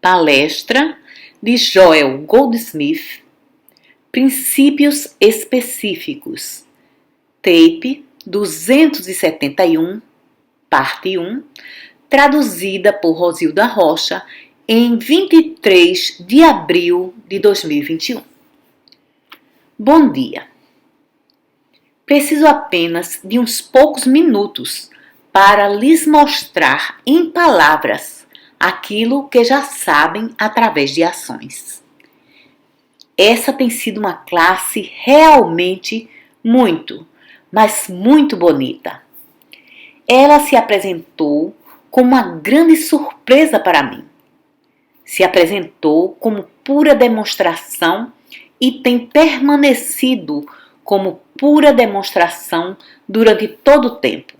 Palestra de Joel Goldsmith, Princípios Específicos, tape 271, parte 1, traduzida por Rosilda Rocha em 23 de abril de 2021. Bom dia! Preciso apenas de uns poucos minutos para lhes mostrar em palavras aquilo que já sabem através de ações. Essa tem sido uma classe realmente mas muito bonita. Ela se apresentou como uma grande surpresa para mim. Se apresentou como pura demonstração e tem permanecido como pura demonstração durante todo o tempo.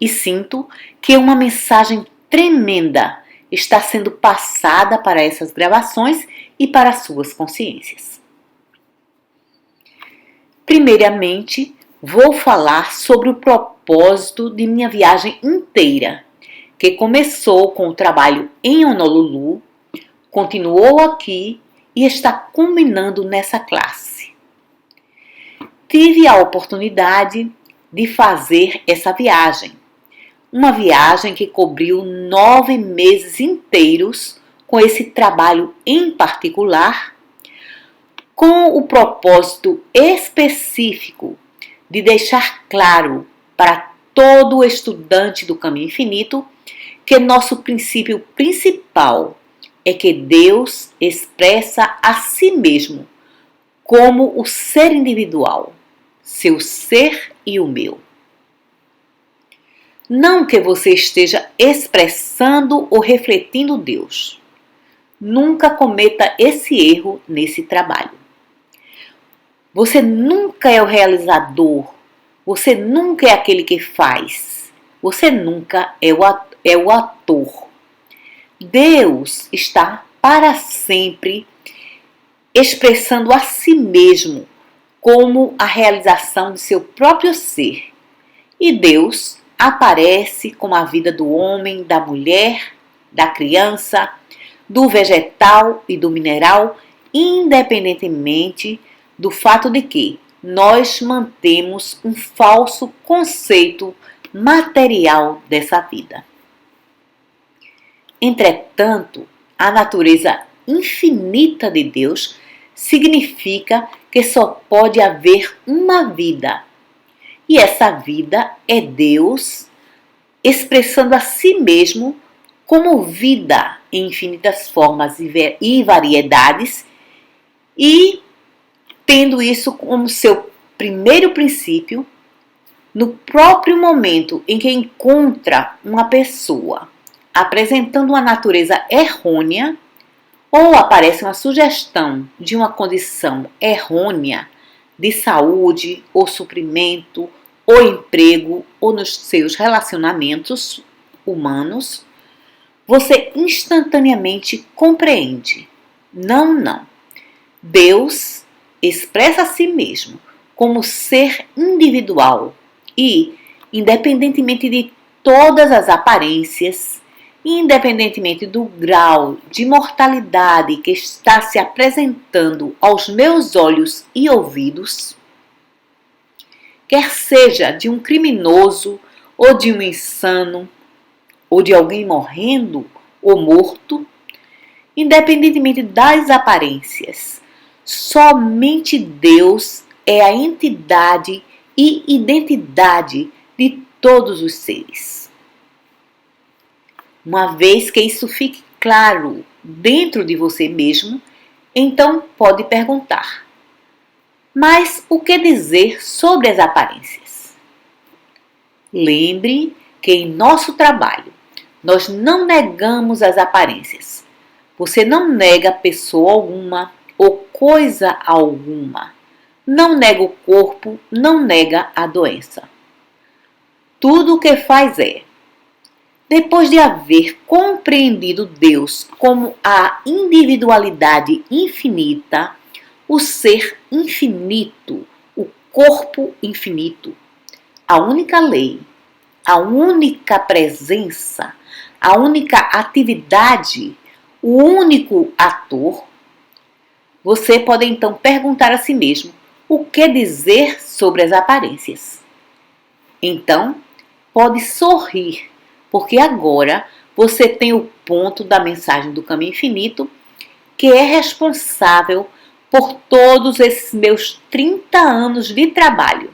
E sinto que uma mensagem tremenda está sendo passada para essas gravações e para suas consciências. Primeiramente, vou falar sobre o propósito de minha viagem inteira, que começou com o trabalho em Honolulu, continuou aqui e está culminando nessa classe. Tive a oportunidade de fazer essa viagem. Uma viagem que cobriu 9 meses inteiros com esse trabalho em particular, com o propósito específico de deixar claro para todo estudante do Caminho Infinito que nosso princípio principal é que Deus expressa a si mesmo como o ser individual, seu ser e o meu. Não que você esteja expressando ou refletindo Deus. Nunca cometa esse erro nesse trabalho. Você nunca é o realizador. Você nunca é aquele que faz. Você nunca é o ator. Deus está para sempre expressando a si mesmo como a realização de seu próprio ser. E Deus aparece como a vida do homem, da mulher, da criança, do vegetal e do mineral, independentemente do fato de que nós mantemos um falso conceito material dessa vida. Entretanto, a natureza infinita de Deus significa que só pode haver uma vida. E essa vida é Deus expressando a si mesmo como vida em infinitas formas e variedades e tendo isso como seu primeiro princípio no próprio momento em que encontra uma pessoa apresentando uma natureza errônea ou aparece uma sugestão de uma condição errônea de saúde ou suprimento ou emprego ou nos seus relacionamentos humanos, você instantaneamente compreende. Não. Deus expressa a si mesmo como ser individual e, independentemente de todas as aparências, independentemente do grau de mortalidade que está se apresentando aos meus olhos e ouvidos, quer seja de um criminoso ou de um insano, ou de alguém morrendo ou morto, independentemente das aparências, somente Deus é a entidade e identidade de todos os seres. Uma vez que isso fique claro dentro de você mesmo, então pode perguntar: mas o que dizer sobre as aparências? Lembre que em nosso trabalho nós não negamos as aparências. Você não nega pessoa alguma ou coisa alguma. Não nega o corpo, não nega a doença. Tudo o que faz é, depois de haver compreendido Deus como a individualidade infinita, o ser infinito, o corpo infinito, a única lei, a única presença, a única atividade, o único ator, você pode então perguntar a si mesmo o que dizer sobre as aparências. Então, pode sorrir, porque agora você tem o ponto da mensagem do caminho infinito que é responsável por todos esses meus 30 anos de trabalho.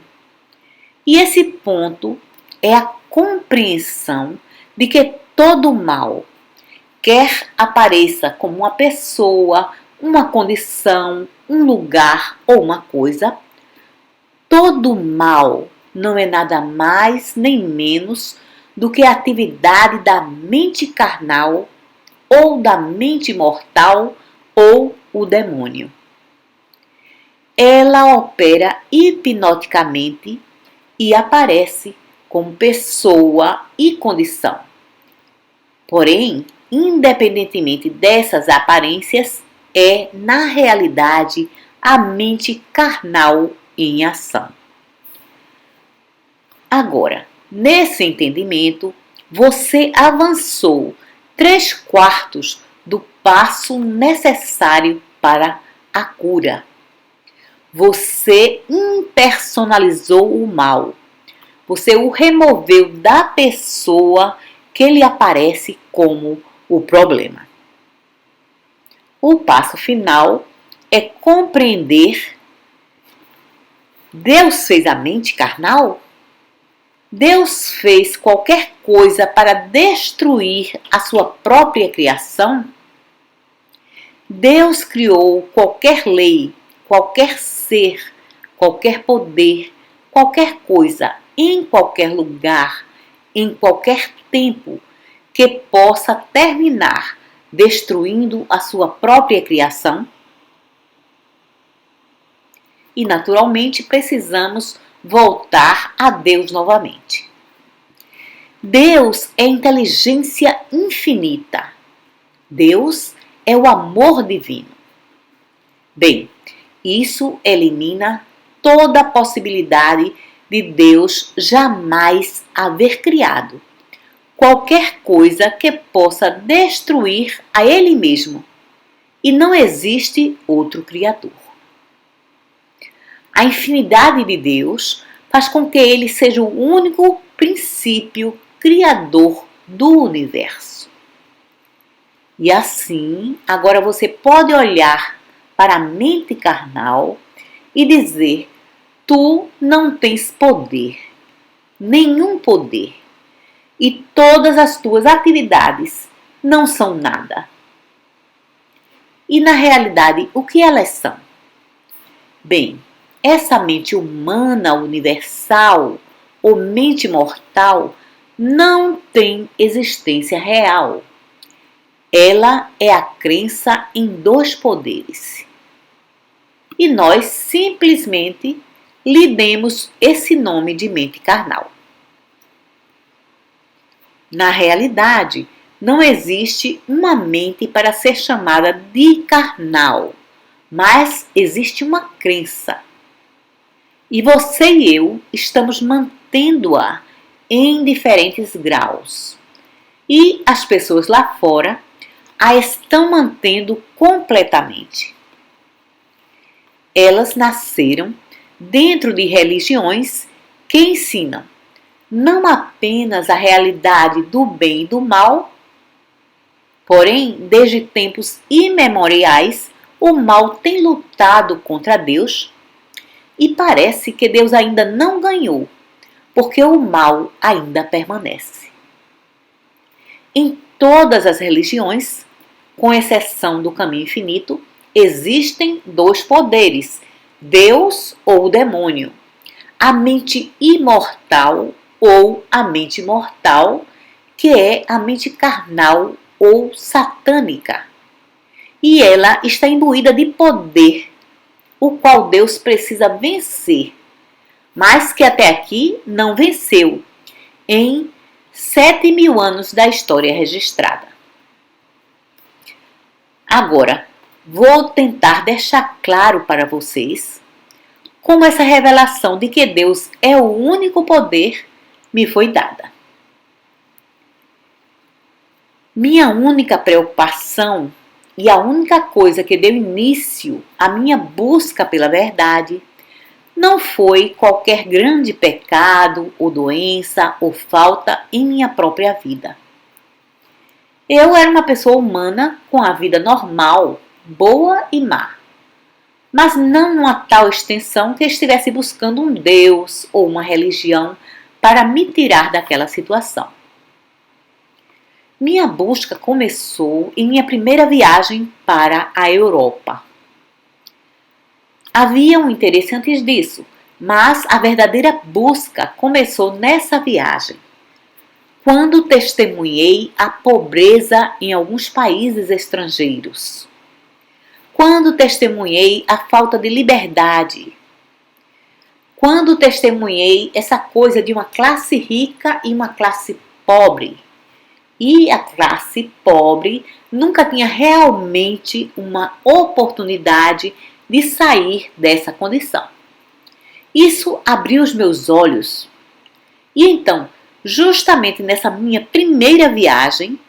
E esse ponto é a compreensão de que todo mal, quer apareça como uma pessoa, uma condição, um lugar ou uma coisa, todo mal não é nada mais nem menos do que a atividade da mente carnal ou da mente mortal ou o demônio. Ela opera hipnoticamente e aparece como pessoa e condição. Porém, independentemente dessas aparências, é, na realidade, a mente carnal em ação. Agora, nesse entendimento, você avançou 3/4 do passo necessário para a cura. Você impersonalizou o mal. Você o removeu da pessoa que lhe aparece como o problema. O passo final é compreender: Deus fez a mente carnal? Deus fez qualquer coisa para destruir a sua própria criação? Deus criou qualquer lei, qualquer ser, qualquer poder, qualquer coisa, em qualquer lugar, em qualquer tempo, que possa terminar destruindo a sua própria criação? E, naturalmente, precisamos voltar a Deus novamente. Deus é inteligência infinita. Deus é o amor divino. Bem, isso elimina toda a possibilidade de Deus jamais haver criado qualquer coisa que possa destruir a Ele mesmo. E não existe outro Criador. A infinidade de Deus faz com que Ele seja o único princípio criador do universo. E assim, agora você pode olhar para a mente carnal e dizer: tu não tens poder, nenhum poder, e todas as tuas atividades não são nada. E na realidade, o que elas são? Bem, essa mente humana universal ou mente mortal não tem existência real. Ela é a crença em 2 poderes. E nós simplesmente lhe demos esse nome de mente carnal. Na realidade, não existe uma mente para ser chamada de carnal, mas existe uma crença. E você e eu estamos mantendo-a em diferentes graus. E as pessoas lá fora a estão mantendo completamente. Elas nasceram dentro de religiões que ensinam não apenas a realidade do bem e do mal, porém, desde tempos imemoriais, o mal tem lutado contra Deus e parece que Deus ainda não ganhou, porque o mal ainda permanece. Em todas as religiões, com exceção do caminho infinito, existem 2 poderes, Deus ou o demônio, a mente imortal ou a mente mortal, que é a mente carnal ou satânica. E ela está imbuída de poder, o qual Deus precisa vencer, mas que até aqui não venceu, em 7.000 anos da história registrada. Agora, vou tentar deixar claro para vocês como essa revelação de que Deus é o único poder me foi dada. Minha única preocupação e a única coisa que deu início à minha busca pela verdade não foi qualquer grande pecado ou doença ou falta em minha própria vida. Eu era uma pessoa humana com a vida normal, boa e má, mas não numa tal extensão que estivesse buscando um Deus ou uma religião para me tirar daquela situação. Minha busca começou em minha primeira viagem para a Europa. Havia um interesse antes disso, mas a verdadeira busca começou nessa viagem, quando testemunhei a pobreza em alguns países estrangeiros, quando testemunhei a falta de liberdade, quando testemunhei essa coisa de uma classe rica e uma classe pobre. E a classe pobre nunca tinha realmente uma oportunidade de sair dessa condição. Isso abriu os meus olhos. E então, justamente nessa minha primeira viagem,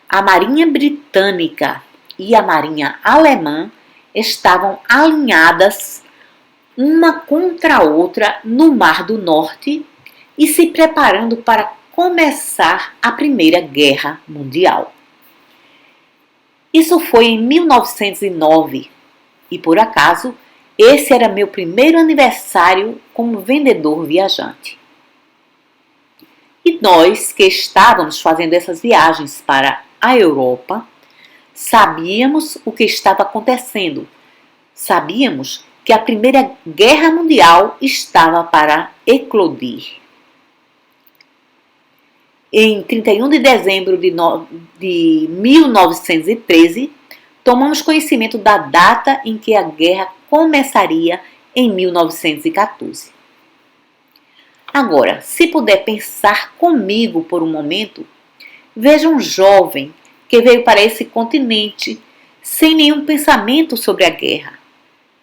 a Marinha Britânica e a Marinha Alemã estavam alinhadas uma contra a outra no Mar do Norte e se preparando para começar a Primeira Guerra Mundial. Isso foi em 1909 e, por acaso, esse era meu primeiro aniversário como vendedor viajante. E nós que estávamos fazendo essas viagens para a Europa, sabíamos o que estava acontecendo. Sabíamos que a Primeira Guerra Mundial estava para eclodir. Em 31 de dezembro de 1913, tomamos conhecimento da data em que a guerra começaria em 1914. Agora, se puder pensar comigo por um momento, veja um jovem que veio para esse continente sem nenhum pensamento sobre a guerra,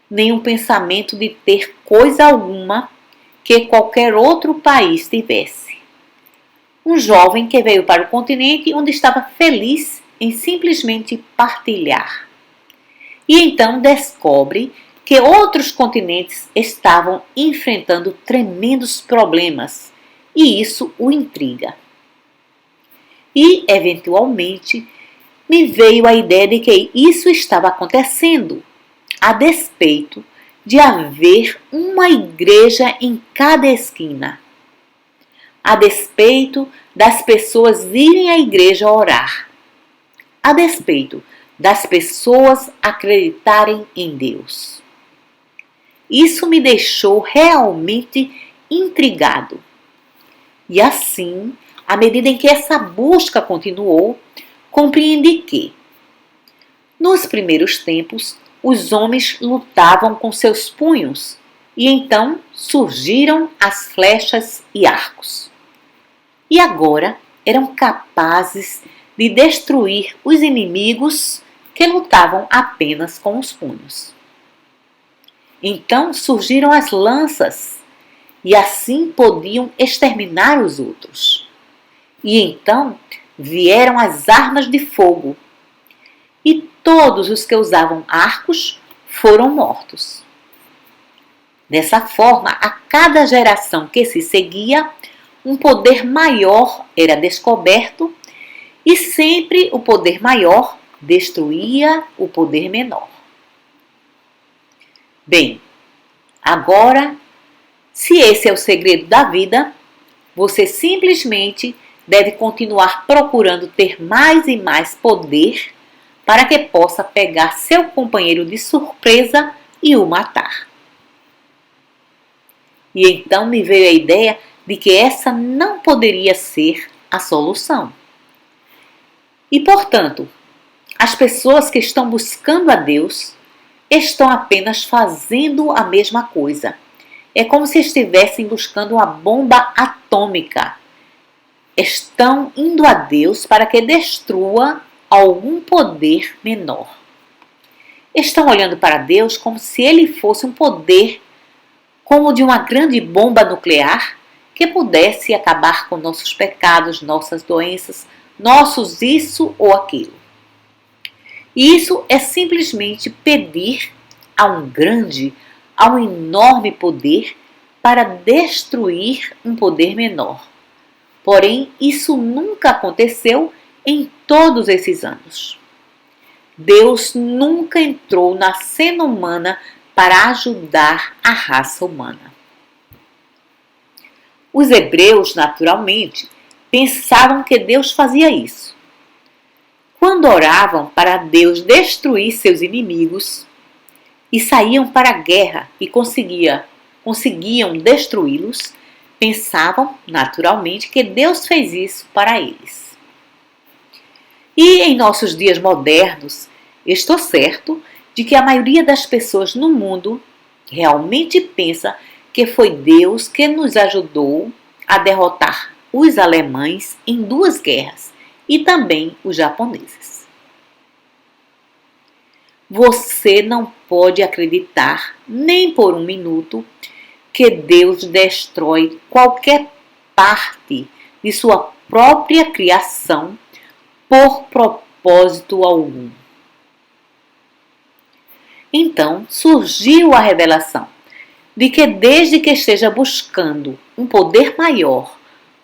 nenhum pensamento de ter coisa alguma que qualquer outro país tivesse. Um jovem que veio para o continente onde estava feliz em simplesmente partilhar. E então descobre que outros continentes estavam enfrentando tremendos problemas e isso o intriga. E, eventualmente, me veio a ideia de que isso estava acontecendo, a despeito de haver uma igreja em cada esquina. A despeito das pessoas irem à igreja orar, a despeito das pessoas acreditarem em Deus. Isso me deixou realmente intrigado. E assim, à medida em que essa busca continuou, compreendi que, nos primeiros tempos, os homens lutavam com seus punhos e então surgiram as flechas e arcos. E agora eram capazes de destruir os inimigos que lutavam apenas com os punhos. Então surgiram as lanças e assim podiam exterminar os outros. E então vieram as armas de fogo e todos os que usavam arcos foram mortos. Dessa forma, a cada geração que se seguia, um poder maior era descoberto e sempre o poder maior destruía o poder menor. Bem, agora, se esse é o segredo da vida, você simplesmente deve continuar procurando ter mais e mais poder para que possa pegar seu companheiro de surpresa e o matar. E então me veio a ideia de que essa não poderia ser a solução. E, portanto, as pessoas que estão buscando a Deus estão apenas fazendo a mesma coisa. É como se estivessem buscando uma bomba atômica. Estão indo a Deus para que destrua algum poder menor. Estão olhando para Deus como se ele fosse um poder como o de uma grande bomba nuclear que pudesse acabar com nossos pecados, nossas doenças, nossos isso ou aquilo. Isso é simplesmente pedir a a um enorme poder para destruir um poder menor. Porém, isso nunca aconteceu em todos esses anos. Deus nunca entrou na cena humana para ajudar a raça humana. Os hebreus, naturalmente, pensavam que Deus fazia isso. Quando oravam para Deus destruir seus inimigos e saíam para a guerra e conseguiam destruí-los, pensavam, naturalmente, que Deus fez isso para eles. E em nossos dias modernos, estou certo de que a maioria das pessoas no mundo realmente pensa que foi Deus que nos ajudou a derrotar os alemães em 2 guerras e também os japoneses. Você não pode acreditar nem por um minuto que Deus destrói qualquer parte de sua própria criação por propósito algum. Então surgiu a revelação de que desde que esteja buscando um poder maior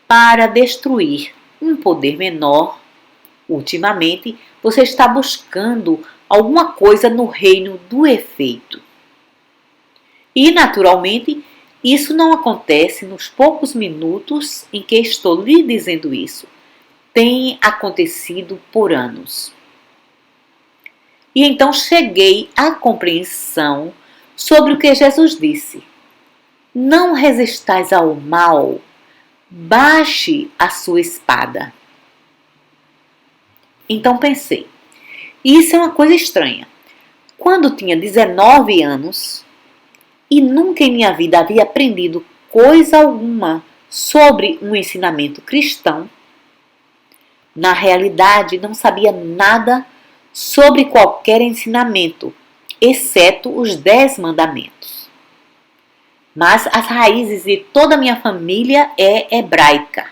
para destruir um poder menor, ultimamente você está buscando alguma coisa no reino do efeito. E, naturalmente, isso não acontece nos poucos minutos em que estou lhe dizendo isso. Tem acontecido por anos. E então cheguei à compreensão sobre o que Jesus disse. Não resistais ao mal, baixe a sua espada. Então pensei, isso é uma coisa estranha. Quando tinha 19 anos e nunca em minha vida havia aprendido coisa alguma sobre um ensinamento cristão, na realidade não sabia nada sobre qualquer ensinamento, exceto os 10 mandamentos. Mas as raízes de toda a minha família é hebraica.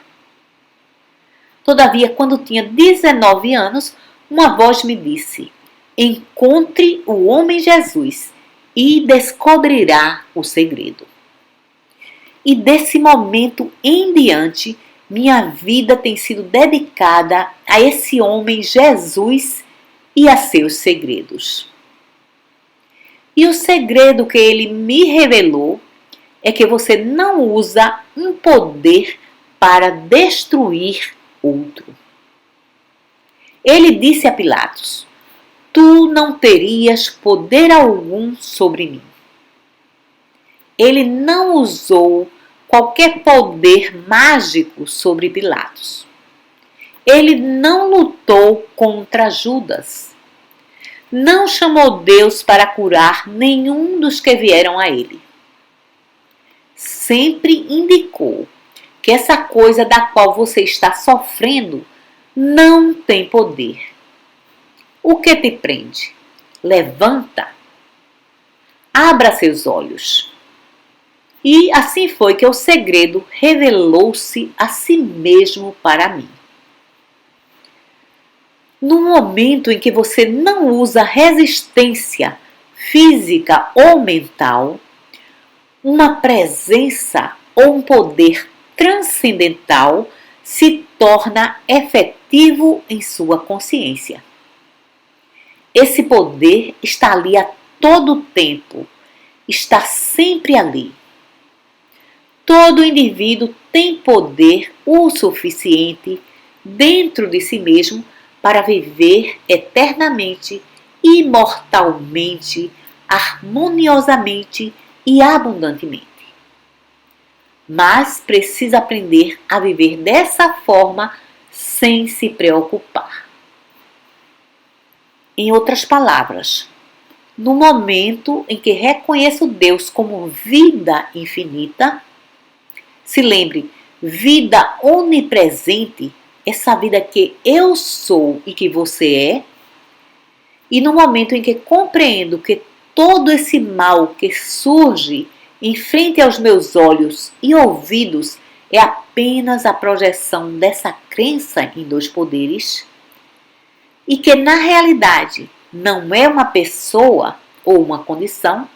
Todavia, quando tinha 19 anos, uma voz me disse: encontre o homem Jesus e descobrirá o segredo. E desse momento em diante, minha vida tem sido dedicada a esse homem Jesus e a seus segredos. E o segredo que ele me revelou é que você não usa um poder para destruir outro. Ele disse a Pilatos: tu não terias poder algum sobre mim. Ele não usou qualquer poder mágico sobre Pilatos. Ele não lutou contra Judas. Não chamou Deus para curar nenhum dos que vieram a ele. Sempre indicou que essa coisa da qual você está sofrendo não tem poder. O que te prende? Levanta. Abra seus olhos. E assim foi que o segredo revelou-se a si mesmo para mim. No momento em que você não usa resistência física ou mental, uma presença ou um poder transcendental se torna efetivo em sua consciência. Esse poder está ali a todo tempo, está sempre ali. Todo indivíduo tem poder o suficiente dentro de si mesmo para viver eternamente, imortalmente, harmoniosamente e abundantemente. Mas precisa aprender a viver dessa forma sem se preocupar. Em outras palavras, no momento em que reconheço Deus como vida infinita, se lembre, vida onipresente, essa vida que eu sou e que você é, e no momento em que compreendo que todo esse mal que surge em frente aos meus olhos e ouvidos é apenas a projeção dessa crença em dois poderes e que na realidade não é uma pessoa ou uma condição,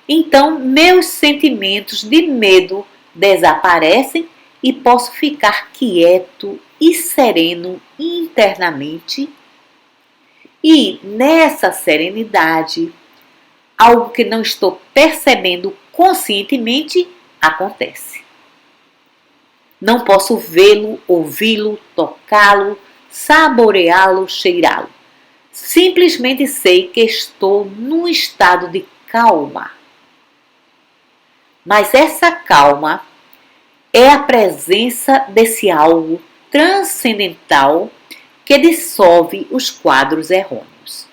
então meus sentimentos de medo desaparecem e posso ficar quieto e sereno internamente. E nessa serenidade, algo que não estou percebendo conscientemente acontece. Não posso vê-lo, ouvi-lo, tocá-lo, saboreá-lo, cheirá-lo. Simplesmente sei que estou num estado de calma. Mas essa calma é a presença desse algo transcendental que dissolve os quadros errôneos.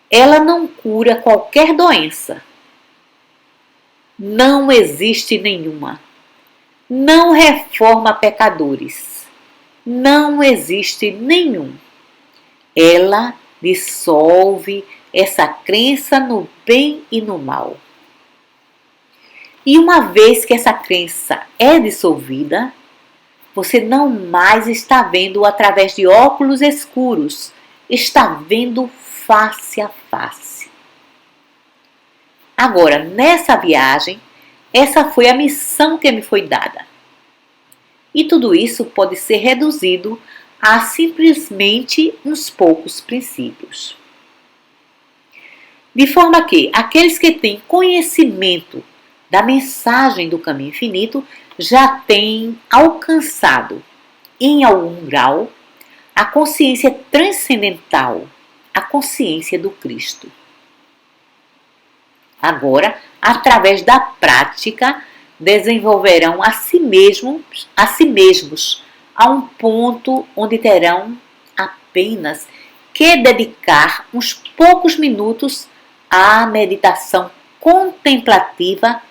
Ela não cura qualquer doença. Não existe nenhuma. Não reforma pecadores. Não existe nenhum. Ela dissolve essa crença no bem e no mal. E uma vez que essa crença é dissolvida, você não mais está vendo através de óculos escuros, está vendo face a face. Agora, nessa viagem, essa foi a missão que me foi dada. E tudo isso pode ser reduzido a simplesmente uns poucos princípios. De forma que aqueles que têm conhecimento da mensagem do caminho infinito já têm alcançado, em algum grau, a consciência transcendental, a consciência do Cristo. Agora, através da prática, desenvolverão a si mesmos a um ponto onde terão apenas que dedicar uns poucos minutos à meditação contemplativa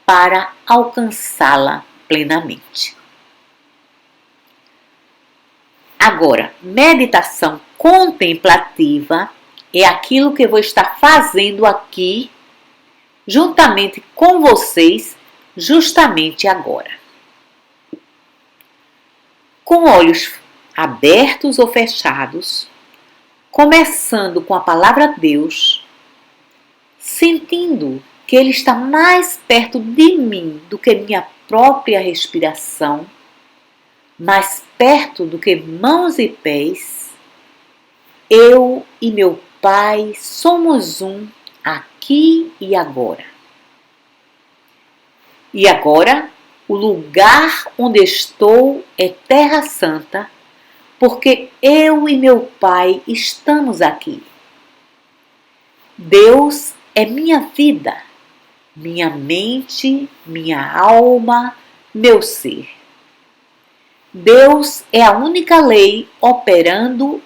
para alcançá-la plenamente. Agora, meditação contemplativa é aquilo que eu vou estar fazendo aqui, juntamente com vocês, justamente agora. Com olhos abertos ou fechados, começando com a palavra Deus, sentindo que Ele está mais perto de mim do que minha própria respiração, mais perto do que mãos e pés, eu e meu Pai somos um aqui e agora. E agora, o lugar onde estou é Terra Santa, porque eu e meu Pai estamos aqui. Deus é minha vida, minha mente, minha alma, meu ser. Deus é a única lei operando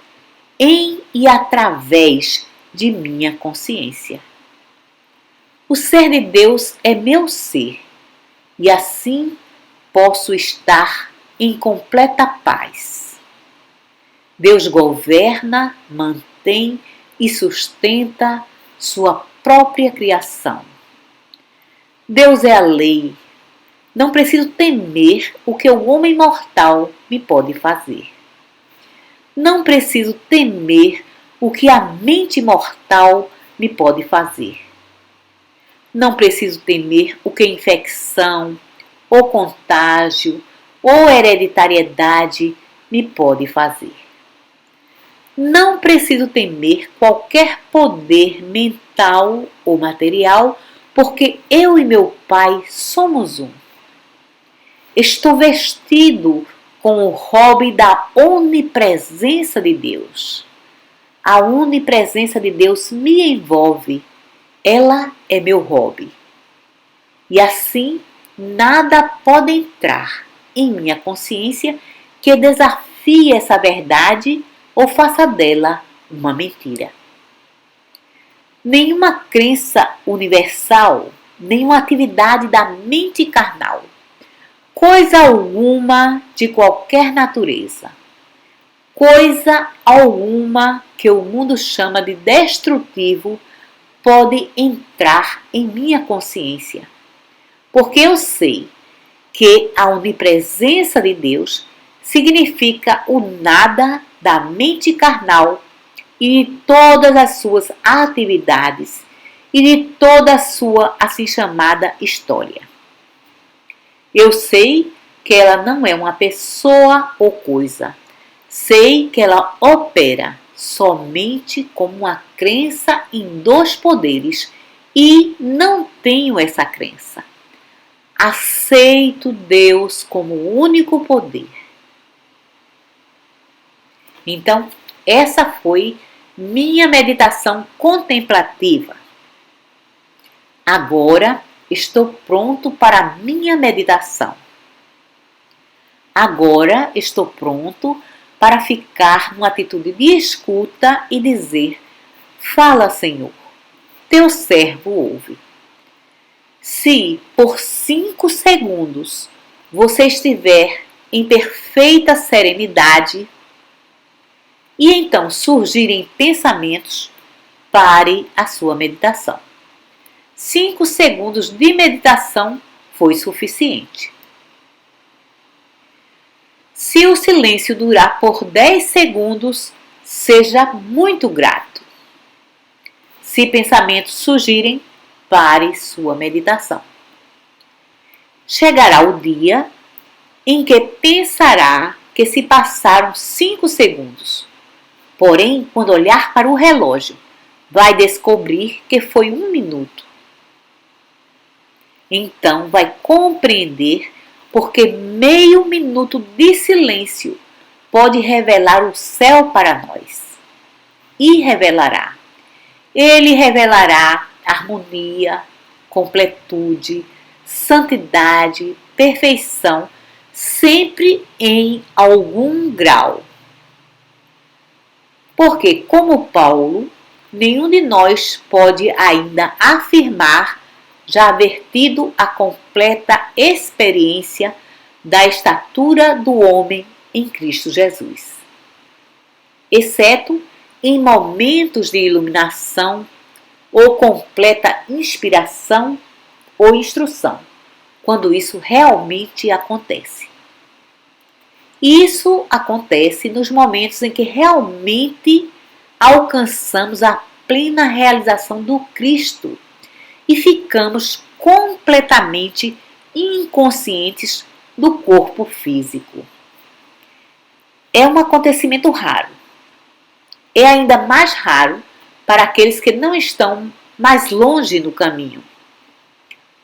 em e através de minha consciência. O ser de Deus é meu ser e assim posso estar em completa paz. Deus governa, mantém e sustenta sua própria criação. Deus é a lei. Não preciso temer o que o homem mortal me pode fazer. Não preciso temer o que a mente mortal me pode fazer. Não preciso temer o que infecção, ou contágio, ou hereditariedade me pode fazer. Não preciso temer qualquer poder mental ou material, porque eu e meu Pai somos um. Estou vestido com o robe da onipresença de Deus. A onipresença de Deus me envolve. Ela é meu robe. E assim, nada pode entrar em minha consciência que desafie essa verdade ou faça dela uma mentira. Nenhuma crença universal, nenhuma atividade da mente carnal, coisa alguma de qualquer natureza, coisa alguma que o mundo chama de destrutivo pode entrar em minha consciência, porque eu sei que a onipresença de Deus significa o nada da mente carnal e de todas as suas atividades e de toda a sua assim chamada história. Eu sei que ela não é uma pessoa ou coisa. Sei que ela opera somente como uma crença em dois poderes e não tenho essa crença. Aceito Deus como o único poder. Então, essa foi minha meditação contemplativa. Agora estou pronto para a minha meditação. Agora estou pronto para ficar numa atitude de escuta e dizer: fala, Senhor, teu servo ouve. Se por 5 segundos você estiver em perfeita serenidade e então surgirem pensamentos, pare a sua meditação. 5 segundos de meditação foi suficiente. Se o silêncio durar por 10 segundos, seja muito grato. Se pensamentos surgirem, pare sua meditação. Chegará o dia em que pensará que se passaram 5 segundos. Porém, quando olhar para o relógio, vai descobrir que foi 1 minuto. Então vai compreender porque meio minuto de silêncio pode revelar o céu para nós. E revelará. Ele revelará harmonia, completude, santidade, perfeição, sempre em algum grau. Porque, como Paulo, nenhum de nós pode ainda afirmar já haver tido a completa experiência da estatura do homem em Cristo Jesus, exceto em momentos de iluminação ou completa inspiração ou instrução, quando isso realmente acontece. Isso acontece nos momentos em que realmente alcançamos a plena realização do Cristo e ficamos completamente inconscientes do corpo físico. É um acontecimento raro. É ainda mais raro para aqueles que não estão mais longe no caminho.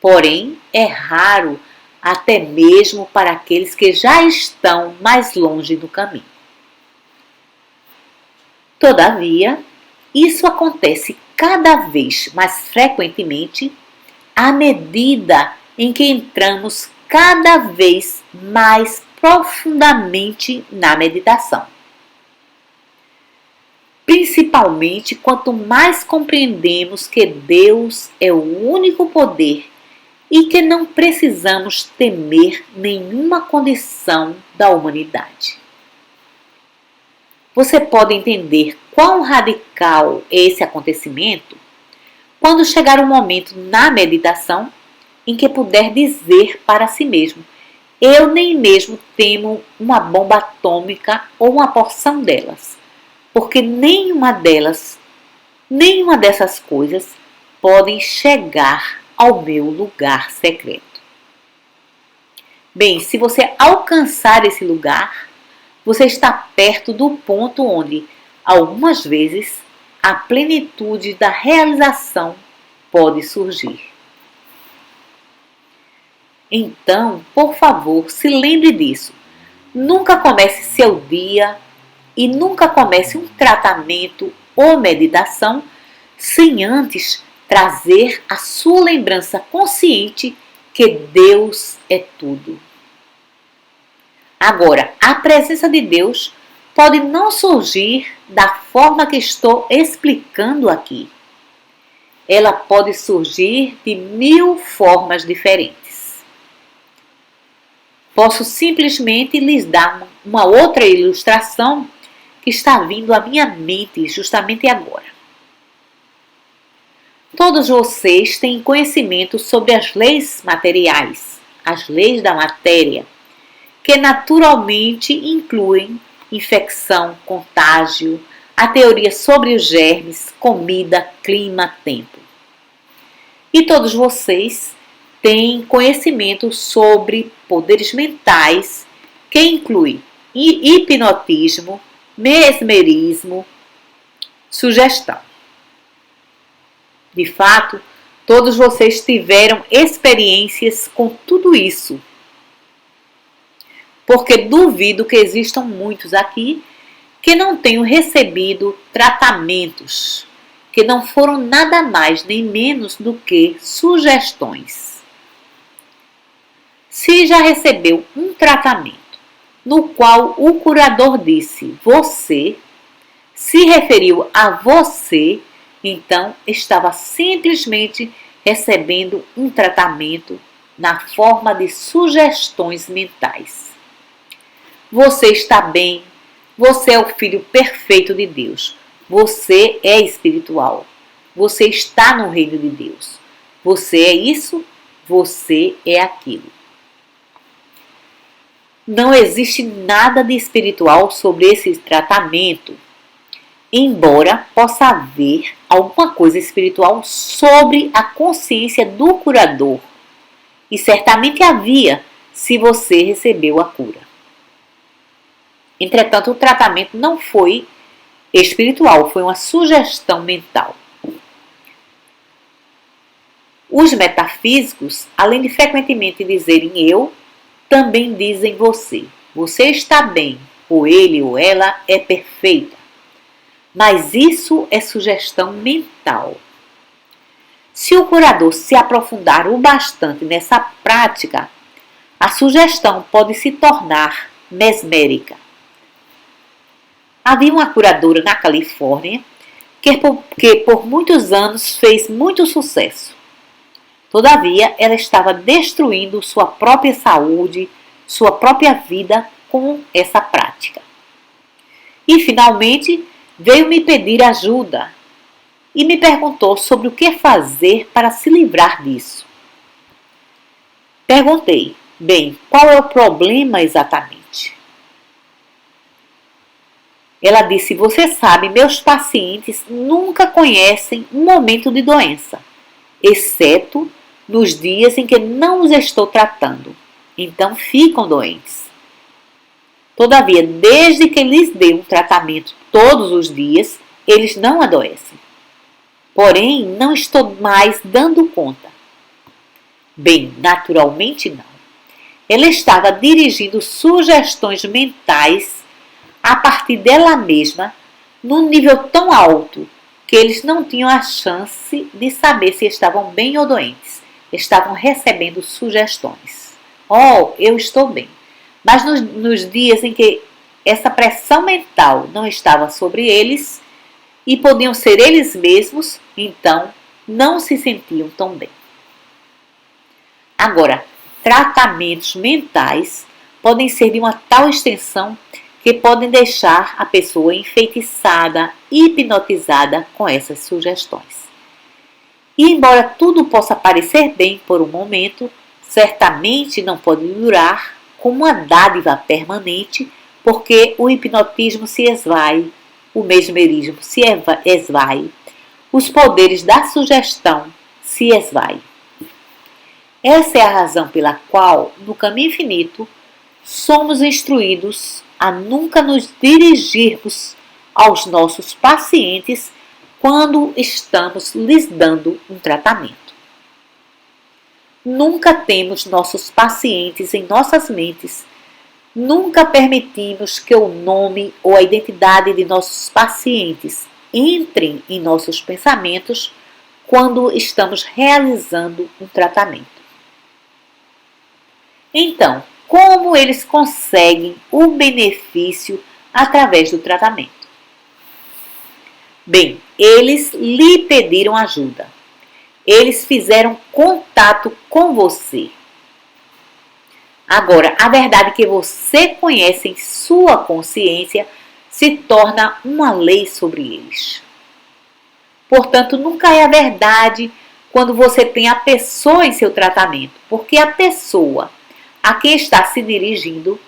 Porém, é raro até mesmo para aqueles que já estão mais longe do caminho. Todavia, isso acontece cada vez mais frequentemente à medida em que entramos cada vez mais profundamente na meditação. Principalmente quanto mais compreendemos que Deus é o único poder e que não precisamos temer nenhuma condição da humanidade. Você pode entender quão radical é esse acontecimento quando chegar o momento na meditação em que puder dizer para si mesmo: eu nem mesmo temo uma bomba atômica ou uma porção delas, porque nenhuma dessas coisas podem chegar ao meu lugar secreto. Bem, se você alcançar esse lugar, você está perto do ponto onde, algumas vezes, a plenitude da realização pode surgir. Então, por favor, se lembre disso. Nunca comece seu dia e nunca comece um tratamento ou meditação sem antes trazer a sua lembrança consciente que Deus é tudo. Agora, a presença de Deus pode não surgir da forma que estou explicando aqui. Ela pode surgir de 1000 formas diferentes. Posso simplesmente lhes dar uma outra ilustração que está vindo à minha mente justamente agora. Todos vocês têm conhecimento sobre as leis materiais, as leis da matéria, que naturalmente incluem infecção, contágio, a teoria sobre os germes, comida, clima, tempo. E todos vocês têm conhecimento sobre poderes mentais, que inclui hipnotismo, mesmerismo, sugestão. De fato, todos vocês tiveram experiências com tudo isso, porque duvido que existam muitos aqui que não tenham recebido tratamentos, que não foram nada mais nem menos do que sugestões. Se já recebeu um tratamento no qual o curador disse você, se referiu a você, então estava simplesmente recebendo um tratamento na forma de sugestões mentais. Você está bem, você é o filho perfeito de Deus, você é espiritual, você está no reino de Deus, você é isso, você é aquilo. Não existe nada de espiritual sobre esse tratamento, embora possa haver alguma coisa espiritual sobre a consciência do curador, e certamente havia se você recebeu a cura. Entretanto, o tratamento não foi espiritual, foi uma sugestão mental. Os metafísicos, além de frequentemente dizerem eu, também dizem você. Você está bem, ou ele ou ela é perfeita. Mas isso é sugestão mental. Se o curador se aprofundar o bastante nessa prática, a sugestão pode se tornar mesmérica. Havia uma curadora na Califórnia que por muitos anos fez muito sucesso. Todavia, ela estava destruindo sua própria saúde, sua própria vida com essa prática. E, finalmente, veio me pedir ajuda e me perguntou sobre o que fazer para se livrar disso. Perguntei, bem, qual é o problema exatamente? Ela disse, você sabe, meus pacientes nunca conhecem um momento de doença, exceto nos dias em que não os estou tratando. Então ficam doentes. Todavia, desde que lhes dei um tratamento todos os dias, eles não adoecem. Porém, não estou mais dando conta. Bem, naturalmente não. Ela estava dirigindo sugestões mentais a partir dela mesma, num nível tão alto que eles não tinham a chance de saber se estavam bem ou doentes. Estavam recebendo sugestões. Oh, eu estou bem. Mas nos dias em que essa pressão mental não estava sobre eles e podiam ser eles mesmos, então não se sentiam tão bem. Agora, tratamentos mentais podem ser de uma tal extensão que podem deixar a pessoa enfeitiçada, hipnotizada com essas sugestões. E embora tudo possa parecer bem por um momento, certamente não pode durar como uma dádiva permanente, porque o hipnotismo se esvai, o mesmerismo se esvai, os poderes da sugestão se esvaem. Essa é a razão pela qual, no caminho infinito, somos instruídos a nunca nos dirigirmos aos nossos pacientes quando estamos lhes dando um tratamento. Nunca temos nossos pacientes em nossas mentes, nunca permitimos que o nome ou a identidade de nossos pacientes entrem em nossos pensamentos quando estamos realizando um tratamento. Então, como eles conseguem o benefício através do tratamento? Bem, eles lhe pediram ajuda. Eles fizeram contato com você. Agora, a verdade que você conhece em sua consciência se torna uma lei sobre eles. Portanto, nunca é a verdade quando você tem a pessoa em seu tratamento, porque a pessoa a quem está se dirigindo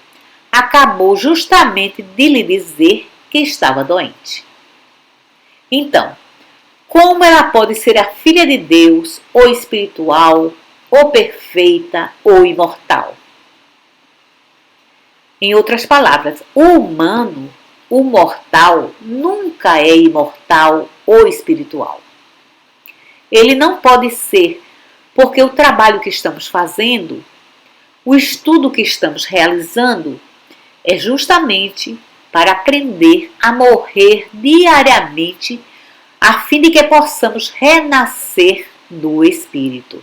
acabou justamente de lhe dizer que estava doente. Então, como ela pode ser a filha de Deus, ou espiritual, ou perfeita, ou imortal? Em outras palavras, o humano, o mortal, nunca é imortal ou espiritual. Ele não pode ser, porque o trabalho que estamos fazendo, o estudo que estamos realizando, é justamente para aprender a morrer diariamente, a fim de que possamos renascer do Espírito.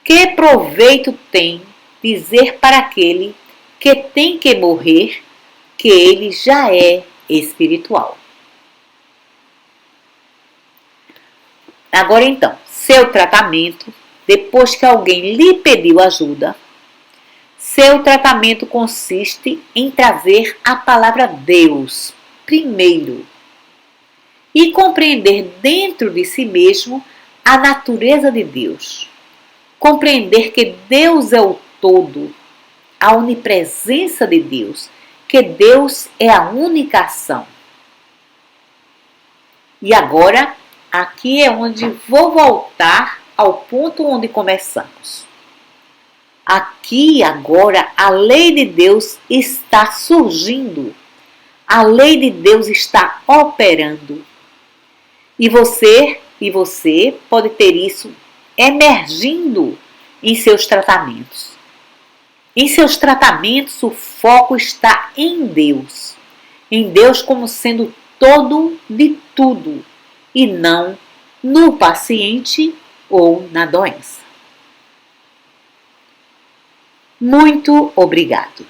Que proveito tem dizer para aquele que tem que morrer que ele já é espiritual? Agora então, seu tratamento, depois que alguém lhe pediu ajuda, seu tratamento consiste em trazer a palavra Deus primeiro e compreender dentro de si mesmo a natureza de Deus. Compreender que Deus é o todo, a onipresença de Deus, que Deus é a única ação. E agora, aqui é onde vou voltar ao ponto onde começamos. Aqui Agora a lei de Deus está surgindo. A lei de Deus está operando. E você pode ter isso emergindo em seus tratamentos. Em seus tratamentos, o foco está em Deus. Em Deus como sendo todo de tudo e não no paciente ou na doença. Muito obrigado.